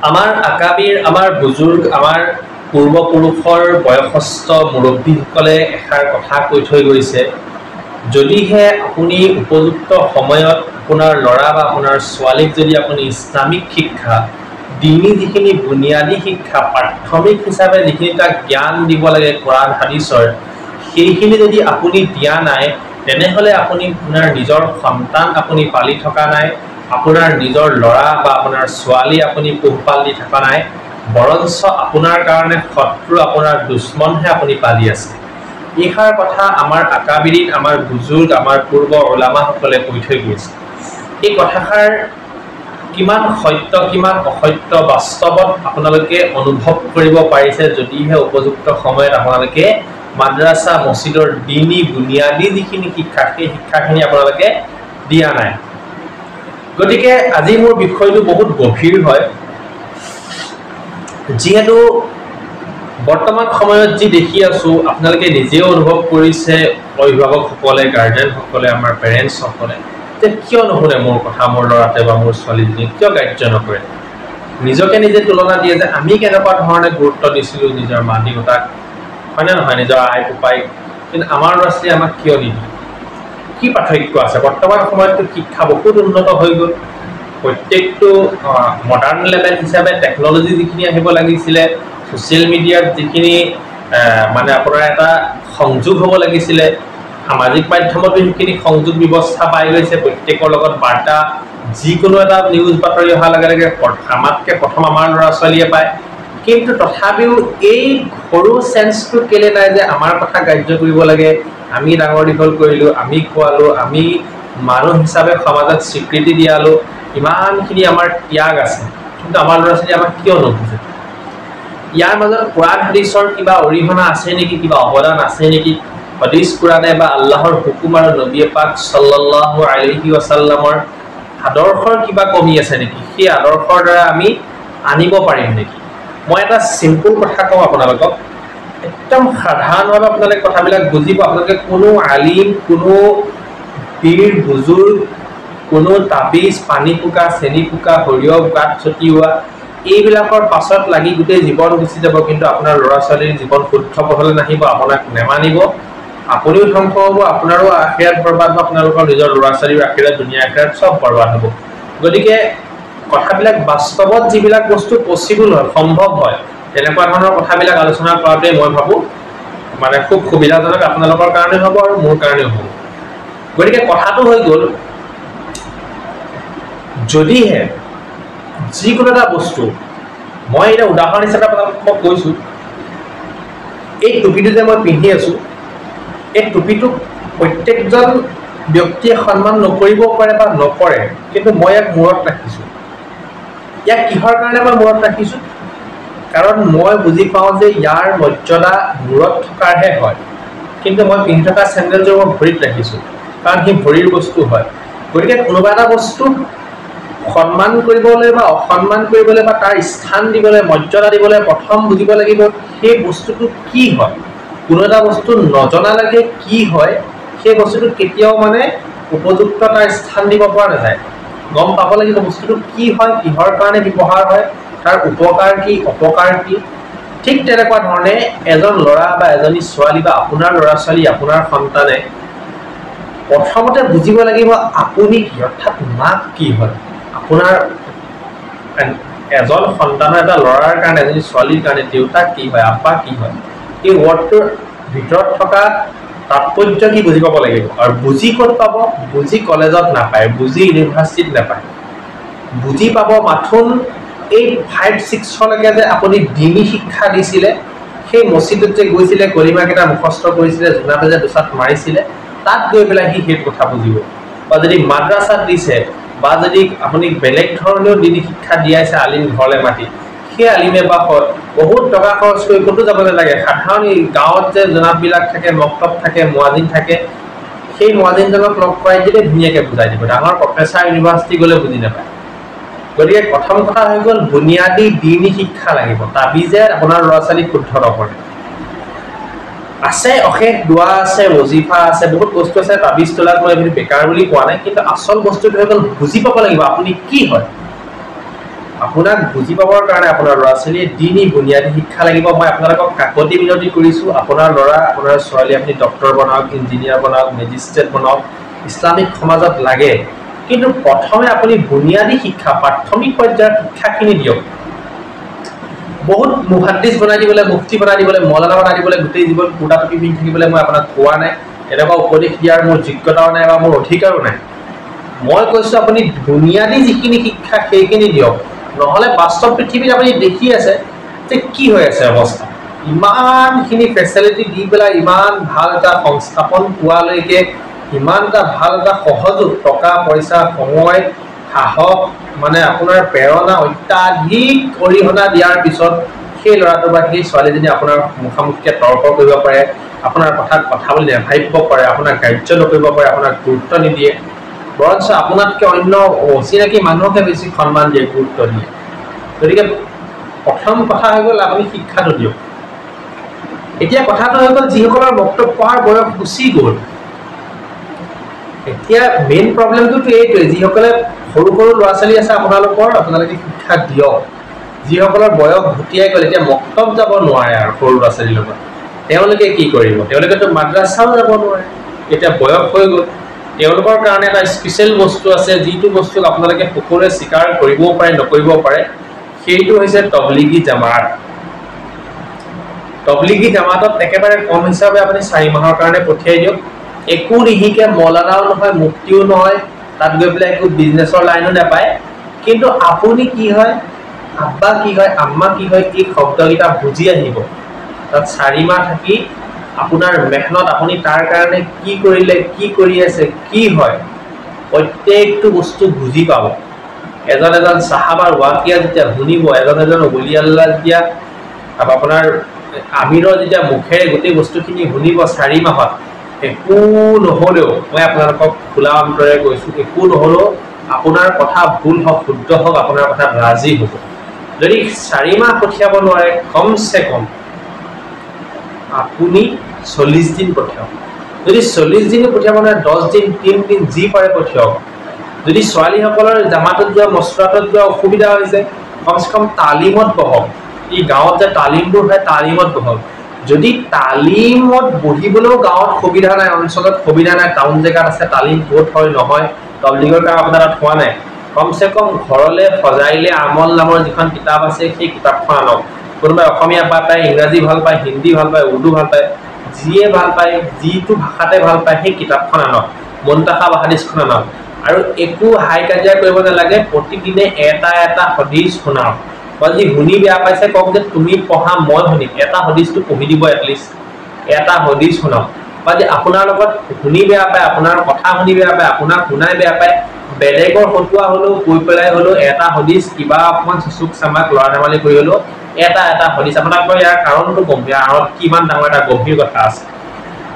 আমাৰ আকাবিৰ, আমাৰ বুজুৰ্গ, আমাৰ পূৰ্বপুৰুষৰ বয়সস্থ মুৰব্বীসকলে এষাৰ কথা কৈ থৈ গৈছে, যদিহে আপুনি উপযুক্ত সময়ত আপোনাৰ ল'ৰা বা আপোনাৰ ছোৱালীক যদি আপুনি ইছলামিক শিক্ষা, দিনী যিখিনি বুনিয়াদী শিক্ষা, প্ৰাথমিক হিচাপে যিখিনি তাক জ্ঞান দিব লাগে কোৰাণ হাদিছৰ, সেইখিনি যদি আপুনি দিয়া নাই, তেনেহ'লে আপুনি আপোনাৰ নিজৰ সন্তান আপুনি পালি থকা নাই, আপোনাৰ নিজৰ ল'ৰা বা আপোনাৰ ছোৱালী আপুনি পোহপাল দি থকা নাই, বৰঞ্চ আপোনাৰ কাৰণে শত্ৰু, আপোনাৰ দুশ্মনহে আপুনি পালি আছে। এইষাৰ কথা আমাৰ আকাবিৰিন, আমাৰ বুজুৰ্গ, আমাৰ পূৰ্ব ওলামাসকলে কৈ থৈ গৈছে। এই কথাষাৰ কিমান সত্য কিমান অসত্য বাস্তৱত আপোনালোকে অনুভৱ কৰিব পাৰিছে যদিহে উপযুক্ত সময়ত আপোনালোকে মাদ্ৰাছা মছজিদৰ দিনী বুনিয়াদী যিখিনি শিক্ষা, সেই শিক্ষাখিনি আপোনালোকে দিয়া নাই। গতিকে আজি মোৰ বিষয়টো বহুত গভীৰ হয়, যিহেতু বৰ্তমান সময়ত যি দেখি আছো, আপোনালোকে নিজেও অনুভৱ কৰিছে, অভিভাৱকসকলে, গাৰ্জেনসকলে, আমাৰ পেৰেণ্টছসকলে, যে কিয় নুশুনে মোৰ কথা, মোৰ ল'ৰাটোৱে বা মোৰ ছোৱালীজনীয়ে কিয় গ্ৰাহ্য নকৰে। নিজকে নিজে তুলনা দিয়ে যে আমি কেনেকুৱা ধৰণে গুৰুত্ব দিছিলোঁ নিজৰ মা দেউতাক, হয়নে নহয়, নিজৰ আই ককাইক, কিন্তু আমাৰ ল'ৰা ছোৱালীয়ে আমাক কিয় নিদিয়ে। কি পাৰ্থক্য আছে? বৰ্তমান সময়ততো শিক্ষা বহুত উন্নত হৈ গ'ল, প্ৰত্যেকটো মডাৰ্ণ লেভেল হিচাপে টেকন'লজি যিখিনি আহিব লাগিছিলে, ছ'চিয়েল মিডিয়াত যিখিনি মানে আপোনাৰ এটা সংযোগ হ'ব লাগিছিলে, সামাজিক মাধ্যমতো সেইখিনি সংযোগ ব্যৱস্থা পাই গৈছে, প্ৰত্যেকৰ লগত বাৰ্তা, যিকোনো এটা নিউজ বাতৰি অহাৰ লগে লগে আমাতকৈ প্ৰথম আমাৰ ল'ৰা ছোৱালীয়ে পায়। কিন্তু তথাপিও এই সৰু চেঞ্চটো কেলে নাই যে আমাৰ কথা গ্ৰাহ্য কৰিব লাগে, আমি ডাঙৰ দীঘল কৰিলোঁ, আমি খোৱালোঁ, আমি মানুহ হিচাপে সমাজত স্বীকৃতি দিয়ালোঁ, ইমানখিনি আমাৰ ত্যাগ আছে, কিন্তু আমাৰ ল'ৰা ছোৱালী আমাক কিয় নুবুজে। ইয়াৰ মাজত কোৰাণ হাদিছৰ কিবা অৰিহণা আছে নেকি, কিবা অৱদান আছে নেকি? হাদিছ কোৰাণে বা আল্লাহৰ হুকুম আৰু নবী পাক সাল্লাল্লাহু আলাইহি ওয়াসাল্লামৰ আদৰ্শৰ কিবা কমি আছে নেকি? সেই আদৰ্শৰ দ্বাৰা আমি আনিব পাৰিম নেকি? মই এটা চিম্পুল কথা কওঁ আপোনালোকক, একদম সাধাৰণভাৱে আপোনালোকে কথাবিলাক বুজিব। আপোনালোকে কোনো আলিম, কোনো পীৰ বুজুৰ্গ, কোনো তাবিজ, পানী পোকা, চেনি পোকা, সৰিয়হ গাত ছটিওৱা, এইবিলাকৰ পাছত লাগি গোটেই জীৱন গুচি যাব, কিন্তু আপোনাৰ ল'ৰা ছোৱালীৰ জীৱন শুদ্ধ পথলৈ নাহিব, আপোনাক নেমানিব, আপুনিও ধ্বংস হ'ব, আপোনাৰো আখিৰাত বৰবাদ হ'ব, আপোনালোকৰ নিজৰ ল'ৰা ছোৱালীৰ আখিৰাত, দুনিয়া আখিৰাত চব বৰবাদ হ'ব। গতিকে কথাবিলাক বাস্তৱত যিবিলাক বস্তু পচিবল হয়, সম্ভৱ হয়, তেনেকুৱা ধৰণৰ কথাবিলাক আলোচনা কৰাটোৱে মই ভাবোঁ মানে খুব সুবিধাজনক, আপোনালোকৰ কাৰণে হ'ব আৰু মোৰ কাৰণেও হ'ব। গতিকে কথাটো হৈ গ'ল, যদিহে যিকোনো এটা বস্তু, মই এতিয়া উদাহৰণ হিচাপে আপোনালোকক মই কৈছোঁ, এই টুপিটো যে মই পিন্ধি আছোঁ, এই টুপিটোক প্ৰত্যেকজন ব্যক্তিয়ে সন্মান নকৰিবও পাৰে বা নকৰে, কিন্তু মই ইয়াক মূৰত ৰাখিছোঁ। ইয়াক কিহৰ কাৰণে মই মূৰত ৰাখিছোঁ? কাৰণ মই বুজি পাওঁ যে ইয়াৰ মৰ্যাদা মূৰত থকাৰহে হয়, কিন্তু মই পিন্ধি থকা চেণ্ডেলযোৰ মই ভৰিত ৰাখিছোঁ, কাৰণ সি ভৰিৰ বস্তু হয়। গতিকে কোনোবা এটা বস্তুক সন্মান কৰিবলৈ বা অসন্মান কৰিবলৈ বা তাৰ স্থান দিবলৈ, মৰ্যাদা দিবলৈ প্ৰথম বুজিব লাগিব সেই বস্তুটো কি হয়। কোনো এটা বস্তু নজনালৈকে কি হয়, সেই বস্তুটো কেতিয়াও মানে উপযুক্ত তাৰ স্থান দিব পৰা নাযায়। গম পাব লাগিব বস্তুটো কি হয়, কিহৰ কাৰণে ব্যৱহাৰ হয়, তাৰ উপকাৰ কি, অপকাৰ কি। ঠিক তেনেকুৱা ধৰণে এজন ল'ৰা বা এজনী ছোৱালী বা আপোনাৰ ল'ৰা ছোৱালী, আপোনাৰ সন্তানে প্ৰথমতে বুজিব লাগিব আপুনি কি, অৰ্থাৎ মাক কি হয়। আপোনাৰ এজন সন্তানৰ, এটা ল'ৰাৰ কাৰণে, এজনী ছোৱালীৰ কাৰণে দেউতাক কি হয়, আব্বা কি হয়, এই ৱৰ্ডটোৰ ভিতৰত থকা তাৎপৰ্য কি বুজি পাব লাগিব। আৰু বুজি ক'ত পাব? বুজি কলেজত নাপায়, বুজি ইউনিভাৰ্চিটিত নাপায়, বুজি পাব মাথোন এই 5-6লৈকে যে আপুনি দিনী শিক্ষা দিছিলে, সেই মছজিদত যে গৈছিলে, কলিমাকেইটা মুখস্থ কৰিছিলে, জোনাতে যে দুচাত মাৰিছিলে, তাত গৈ পেলাই সি সেইটো কথা বুজিব। বা যদি মাদ্ৰাছাত দিছে, বা যদি আপুনি বেলেগ ধৰণেও দিনী শিক্ষা দিয়াইছে আলিম ঘৰলৈ মাতি, সেই আলিমে বা বহুত টকা খৰচ কৰি ক'তো যাব নালাগে, সাধাৰণ এই গাঁৱত যে জনাববিলাক থাকে, মক্তব থাকে, মুৱাজিন থাকে, সেই মুৱাজিনজনক লগ কৰাই দিলে ধুনীয়াকৈ বুজাই দিব। ডাঙৰ প্ৰফেচাৰ ইউনিভাৰ্চিটি গ'লে বুজি নাপায়। গতিকে প্ৰথম কথা হৈ গ'ল বুনিয়াদী দিনী শিক্ষা লাগিব, তাবিজে আপোনাৰ ল'ৰা ছোৱালীক শুদ্ধ নকৰে। আছে অশেষ দোৱা আছে, ওজিফা আছে, বহুত বস্তু আছে, তাবিজ তোলাত মই এইখিনি বেকাৰ বুলি কোৱা নাই, কিন্তু আচল বস্তুটো হৈ গ'ল বুজি পাব লাগিব আপুনি কি হয়। আপোনাক বুজি পাবৰ কাৰণে আপোনাৰ ল'ৰা ছোৱালীয়ে দিনী বুনিয়াদী শিক্ষা লাগিব মই আপোনালোকক কাকতি বিনতি কৰিছোঁ আপোনাৰ ল'ৰা আপোনাৰ ছোৱালী আপুনি ডক্টৰ বনাওক ইঞ্জিনিয়াৰ বনাওক মেজিষ্ট্ৰেট বনাওক ইছলামিক সমাজত লাগে কিন্তু প্ৰথমে আপুনি বুনিয়াদী শিক্ষা প্ৰাথমিক পৰ্যায়ৰ শিক্ষাখিনি দিয়ক বহুত মুহাদ্দিছ বনাই দিবলৈ মুফতি বনাই দিবলৈ মৌলানা বনাই দিবলৈ গোটেই জীৱন কুৰ্তা টুপি পিন্ধি থাকিবলৈ মই আপোনাক কোৱা নাই এনেকুৱা উপদেশ দিয়াৰ মোৰ যোগ্যতাও নাই বা মোৰ অধিকাৰো নাই মই কৈছোঁ আপুনি বুনিয়াদী যিখিনি শিক্ষা সেইখিনি দিয়ক নহ'লে বাস্তৱ পৃথিৱীত আপুনি দেখি আছে যে কি হৈ আছে অৱস্থা ইমানখিনি ফেচিলিটি দি পেলাই ইমান ভাল এটা সংস্থাপন পোৱালৈকে ইমান এটা ভাল এটা সহযোগ টকা পইচা সময় সাহস মানে আপোনাৰ প্ৰেৰণা অত্যাধিক অৰিহণা দিয়াৰ পিছত সেই ল'ৰাটো বা সেই ছোৱালীজনী আপোনাৰ মুখামুখিকৈ তৰ্ক কৰিব পাৰে আপোনাৰ কথাত কথা বুলি নেভাবিব পাৰে আপোনাক কাৰ্য নকৰিব পাৰে আপোনাক গুৰুত্ব নিদিয়ে বৰঞ্চ আপোনাতকৈ অন্য অচিনাকি মানুহকে বেছি সন্মান দিয়ে গুৰুত্ব দিয়ে গতিকে প্ৰথম কথা হৈ গ'ল আপুনি শিক্ষাটো দিয়ক এতিয়া কথাটো হৈ গ'ল যিসকলৰ বক্তব্য পঢ়াৰ বয়স গুচি গ'ল এতিয়া মেইন প্ৰব্লেমটো এইটোৱে যিসকলে সৰু সৰু ল'ৰা ছোৱালী আছে আপোনালোকে শিক্ষা দিয়ক যিসকলৰ বয়স ঘটিয়াই গ'ল এতিয়া মক্তব যাব নোৱাৰে আৰু সৰু ল'ৰা ছোৱালীৰ লগত তেওঁলোকে কি কৰিব তেওঁলোকেতো মাদ্ৰাছাও যাব নোৱাৰে এতিয়া বয়স হৈ গ'ল তেওঁলোকৰ কাৰণে এটা স্পেচিয়েল বস্তু আছে যিটো বস্তুক আপোনালোকে সকলোৱে স্বীকাৰ কৰিবও পাৰে নকৰিবও পাৰে সেইটো হৈছে তবলিগী জামাত তবলিগী জামাতত একেবাৰে কম হিচাপে আপুনি 4 মাহৰ কাৰণে পঠিয়াই দিয়ক একো নিশিকে মৌলানাও নহয় মুফতিও নহয় তাত গৈ পেলাই একো বিজনেছৰ লাইনো নাপায় কিন্তু আপুনি কি হয় আব্বা কি হয় আম্মা কি হয় এই শব্দকেইটা বুজি আহিব তাত 4 মাহ থাকি আপোনাৰ মেহনত আপুনি তাৰ কাৰণে কি কৰিলে কি কৰি আছে কি হয় প্ৰত্যেকটো বস্তু বুজি পাব এজন সাহাবাৰ ৱাকিয়া যেতিয়া শুনিব এজন ওলি আল্লাহ যেতিয়া আপোনাৰ আমিৰৰ যেতিয়া মুখেৰে গোটেই বস্তুখিনি শুনিব 4 মাহত একো নহ'লেও মই আপোনালোকক খোলা অন্তৰে কৈছোঁ একো নহ'লেও আপোনাৰ কথা ভুল হওক শুদ্ধ হওক আপোনাৰ কথাত ৰাজি হ'ব যদি 4 মাহ পঠিয়াব নোৱাৰে কমচে কম আপুনি 40 দিন পঠিয়াওক যদি 40 দিন পঠিয়াব নোৱাৰে 10 দিন 3 দিন যি পাৰে পঠিয়াওক যদি ছোৱালীসকলৰ জামাতত যোৱা মছৰাতত যোৱা অসুবিধা হৈছে কমচে কম তালিমত বহক এই গাঁৱত যে তালিমবোৰ হয় তালিমত বহক যদি তালিমত বহিবলৈও গাঁৱত সুবিধা নাই অঞ্চলত সুবিধা নাই টাউন জেগাত আছে তালিম ক'ত হয় নহয় তবলিগৰ কাম আপোনাৰ তাত হোৱা নাই কমচে কম ঘৰলৈ সজাইলে আমল নামৰ যিখন কিতাপ আছে সেই কিতাপখন আনক কোনোবাই অসমীয়া পায় ইংৰাজী ভাল পায় হিন্দী ভাল পায় উৰ্দু ভাল পায় যিয়ে ভাল পায় যিটো ভাষাতে ভাল পায় সেই কিতাপখন আনক মুন্তাখাব হাদিছখন আনক আৰু একো হাই কাজিয়া কৰিব নালাগে প্ৰতিদিনে এটা হদিছ শুনাওক বা যদি শুনি বেয়া পাইছে কওক যে তুমি পঢ়া মই শুনিম এটা হদিছটো পঢ়ি দিব এটলিষ্ট এটা হদিছ শুনাওক বা যে আপোনাৰ লগত শুনি বেয়া পায় আপোনাৰ কথা শুনি বেয়া পায় আপোনাক শুনাই বেয়া পায় বেলেগৰ ফটোৱা হ'লেও কৈ পেলাই হ'লেও এটা হদিছ কিবা অকণমান চুচুক চামাক লৰা ধেমালি কৰি হ'লেও এটা হদিছ আপোনাক মই ইয়াৰ কাৰণটো ক'ম ইয়াৰ আঁৰত কিমান ডাঙৰ এটা গভীৰ কথা আছে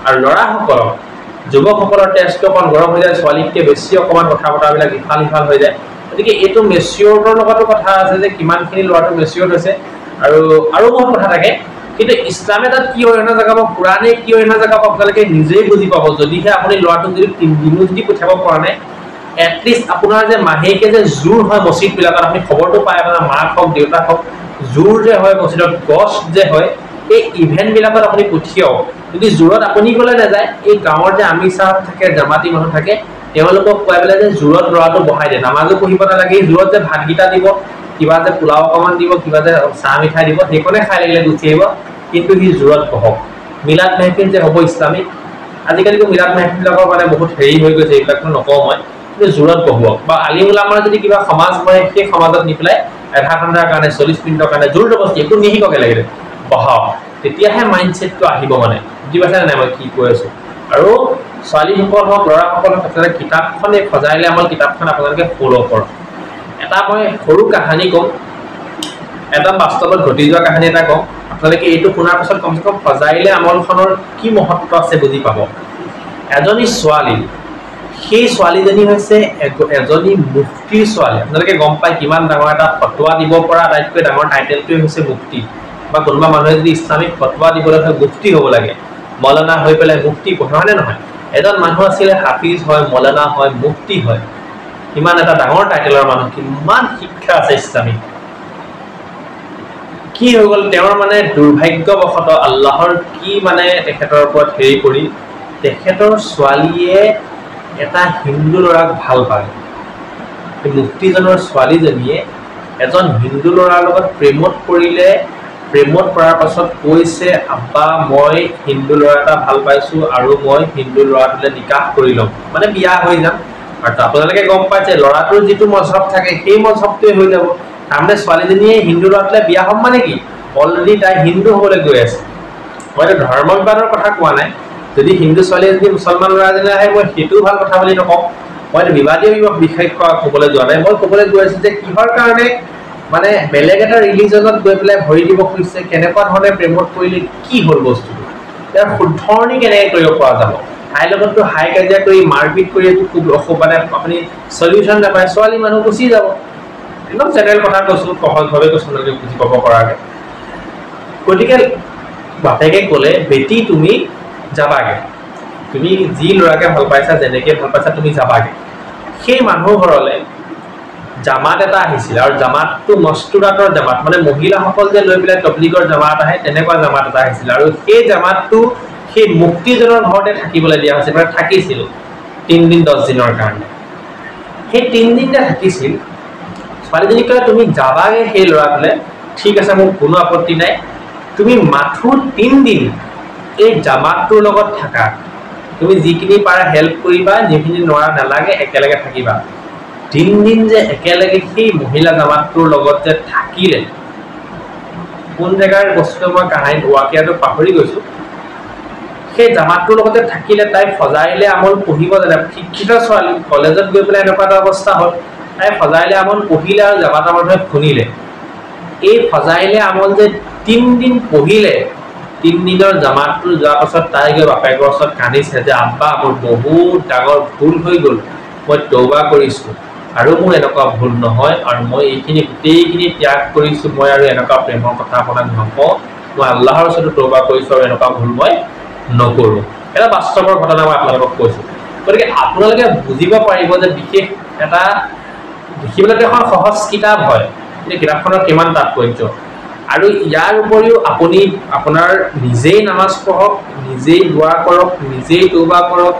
আৰু ল'ৰাসকলক যুৱকসকলৰ তেজটো অকণ গৰম হৈ যায় ছোৱালীতকৈ বেছি অকণমান কথা বতৰাবিলাক ইফাল সিফাল হৈ যায় গতিকে এইটো মেচিয়ৰ্ডৰ লগতো কথা আছে যে কিমানখিনি ল'ৰাটো মেচিয়ৰ্ড হৈছে আৰু বহুত কথা থাকে কিন্তু ইছলামে তাত কি অৰিহণা জগাব কোৰাণে কি অৰিহণা জগাব আপোনালোকে নিজেই বুজি পাব যদিহে আপুনি ল'ৰাটোক যদি 3 দিনো যদি পঠিয়াব পৰা নাই এটলিষ্ট আপোনাৰ যে মাহেকে যে জোৰ হয় মছজিদবিলাকত আপুনি খবৰটো পায় আপোনাৰ মাক হওক দেউতাক হওক জোৰ যে হয় মছজিদত গছ যে হয় এই ইভেণ্টবিলাকত আপুনি পঠিয়াওক যদি জোৰত আপুনি গ'লে নাযায় এই গাঁৱৰ যে আমিৰ চাহাব থাকে জামাতি মানুহ থাকে তেওঁলোকক কোৱাই পেলাই যে জোৰত ল'ৰাটো বহাই দিয়ে নামাজো পঢ়িব নালাগে জোৰত যে ভাতকেইটা দিব কিবা যে পোলাও অকণমান দিব কিবা যে চাহ মিঠাই দিব সেইকণে খাই লাগিলে গুচি আহিব কিন্তু সি জোৰত বহক মিলাদ মেহফিল যে হ'ব ইছলামিক আজিকালিতো মিলাদ মেহফিলবিলাকৰ মানে বহুত হেৰি হৈ গৈছে এইবিলাকতো নকওঁ মই কিন্তু জোৰত বহক বা আলিম উলামাৰ যদি কিবা সমাজ হয় সেই সমাজত নি পেলাই আধা ঘণ্টাৰ কাৰণে 40 মিনিটৰ কাৰণে জোৰ জবৰদস্তি একো নিশিককে লাগিলে বহাওক তেতিয়াহে মাইণ্ডছেটটো আহিব মানে বুজি পাইছে নাই মই কি কৈ আছোঁ আৰু ছোৱালীসকল হওক ল'ৰাসকলক আচলতে কিতাপখনে সজাইলে আমাৰ কিতাপখন আপোনালোকে ফ'ল' কৰক এটা মই সৰু কাহিনী ক'ম এটা বাস্তৱত ঘটি যোৱা কাহিনী এটা ক'ম আপোনালোকে এইটো শুনাৰ পিছত কমচে কম সজাইলে আমলখনৰ কি মহত্ব আছে বুজি পাব এজনী ছোৱালী সেই ছোৱালীজনী হৈছে এজনী মুফতিৰ ছোৱালী আপোনালোকে গম পায় কিমান ডাঙৰ এটা ফটোৱা দিব পৰা আটাইতকৈ ডাঙৰ টাইটেলটোৱে হৈছে মুফতি বা কোনোবা মানুহে যদি ইছলামিক ফটোৱা দিবলৈ হয় মুফতি হ'ব লাগে মৌলানা হৈ পেলাই মুফতি পঢ়ে হয়নে নহয় এজন মানুহ আছিলে হাফিজ হয় মৌলানা হয় মুফতি হয় ইমান এটা ডাঙৰ টাইটেলৰ মানুহ কিমান শিক্ষা আছে ইছলামিক কি হৈ গ'ল তেওঁৰ মানে দুৰ্ভাগ্যবশতঃ আল্লাহৰ কি মানে তেখেতৰ ওপৰত হেৰি কৰি তেখেতৰ ছোৱালীয়ে এটা হিন্দু ল'ৰাক ভাল পায় মুক্তিজনৰ ছোৱালীজনীয়ে এজন হিন্দু ল'ৰাৰ লগত প্ৰেমত পৰিলে প্ৰেমত পৰাৰ পাছত কৈছে আব্বা মই হিন্দু ল'ৰা এটা ভাল পাইছো আৰু মই হিন্দু ল'ৰাটোলে নিকাহ কৰি ল'ম মানে বিয়া হৈ যাম আৰু আপোনালোকে গম পাইছে ল'ৰাটোৰ যিটো মজহব থাকে সেই মজহবটোৱে হৈ যাব তাৰমানে ছোৱালীজনীয়ে হিন্দু ল'ৰাটোলে বিয়া হ'ম মানে কি অলৰেডি তাই হিন্দু হ'বলৈ গৈ আছে মইতো ধৰ্মবিবাদৰ কথা কোৱা নাই যদি হিন্দু ছোৱালী যদি মুছলমান ল'ৰা এজনে আহে মই সেইটোও ভাল কথা বুলি নকওঁ মইতো বিবাদীয় বিশেষ ক'বলৈ যোৱা নাই মই ক'বলৈ গৈ আছো যে কিহৰ কাৰণে মানে বেলেগ এটা ৰিলিজনত গৈ পেলাই ভৰি দিব খুজিছে কেনেকুৱা ধৰণে প্ৰেমত পৰিলে কি হ'ল বস্তুটো ইয়াৰ শুদ্ধৰণি কেনেকৈ কৰিব পৰা যাব তাইৰ লগততো হাই কাজিয়া কৰি মাৰপিট কৰি একো খুব মানে আপুনি চলিউশ্যন নাপায় ছোৱালী মানুহ গুচি যাব একদম জেনেৰেল কথা কৈছো সহজভাৱে কৈছো আপোনালোকে বুজি পাব পৰাকৈ গতিকে বাপেকে ক'লে বেটি তুমি যাবাগে তুমি যি ল'ৰাকে ভাল পাইছা যেনেকৈ ভাল পাইছা তুমি যাবাগে সেই মানুহ ঘৰলৈ জামাত এটা আহিছিল আৰু জামাতটো মস্তুৰাতৰ জামাত মানে মহিলাসকল যে লৈ পেলাই তবলিগৰ জামাত আহে তেনেকুৱা জামাত এটা আহিছিল আৰু সেই জামাতটো সেই মুক্তিজনৰ ঘৰতে থাকিবলৈ দিয়া হৈছিল মানে থাকিছিল 3 দিন 10 দিনৰ কাৰণে সেই 3 দিন যে থাকিছিল ছোৱালীজনী কয় তুমি যাবাগে সেই ল'ৰাটোলৈ ঠিক আছে মোৰ কোনো আপত্তি নাই তুমি মাথো 3 দিন এই জামাতটোৰ লগত থাকা তুমি যিখিনি পাৰা হেল্প কৰিবা যিখিনি নোৱাৰা নালাগে একেলগে থাকিবা 3 দিন যে একেলগে সেই মহিলা জামাতটোৰ লগত যে থাকিলে কোন জেগাৰ বস্তু মই কাহিনী ৱাকিয়াটো পাহৰি গৈছো সেই জামাতটোৰ লগতে থাকিলে তাই ফজাইলে আমল পঢ়িব জানে শিক্ষিত ছোৱালী কলেজত গৈ পেলাই এনেকুৱা এটা অৱস্থা হ'ল তাই ফজাইলে আমল পঢ়িলে আৰু জামাতৰ মানুহে শুনিলে এই ফজাইলে আমল যে 3 দিন পঢ়িলে 3 দিনৰ জামাতটো যোৱাৰ পাছত তাই গৈ বাপেকৰ ওচৰত কান্দিছে যে আব্বা মোৰ বহুত ডাঙৰ ভুল হৈ গ'ল মই তৌবা কৰিছো আৰু মোৰ এনেকুৱা ভুল নহয় আৰু মই এইখিনি গোটেইখিনি ত্যাগ কৰিছো মই আৰু এনেকুৱা প্ৰেমৰ কথা আপোনাক নকওঁ মই আল্লাহৰ ওচৰত তৌবা কৰিছো আৰু এনেকুৱা ভুল মই নকৰোঁ এটা বাস্তৱৰ ঘটনা মই আপোনালোকক কৈছো গতিকে আপোনালোকে বুজিব পাৰিব যে বিশেষ এটা দেখিবলৈ এখন সহজ কিতাপ হয় এই কিতাপখনৰ কিমান তাৎপৰ্য আৰু ইয়াৰ উপৰিও আপুনি আপোনাৰ নিজেই নামাজ পঢ়ক নিজেই দোৱা কৰক নিজেই তৌবা কৰক